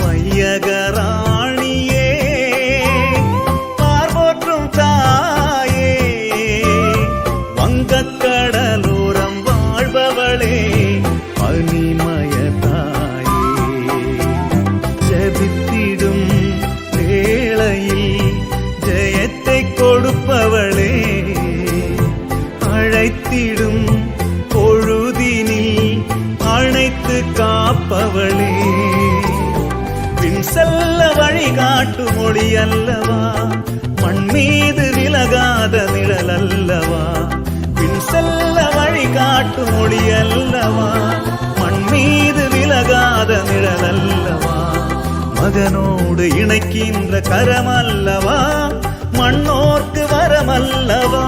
வையகராணியே பார்போற்றும் தாயே வங்கக்கடலோரம் வாழ்பவளே பனிமய தாயே ஜபித்திடும் வேளையில் ஜெயத்தை கொடுப்பவளே அழைத்திடும் பொழுதினில் அணைத்து காப்பவளே பின் செல்ல வழிகாட்டு மொழி அல்லவா மண் மீது விலகாத நிழல் அல்லவா பின் செல்ல வழிகாட்டு மொழி அல்லவா மண் மீது விலகாத நிழல் அல்லவா மகனோடு இணைக்கின்ற கரமல்லவா மண்ணோர்க்கு வரமல்லவா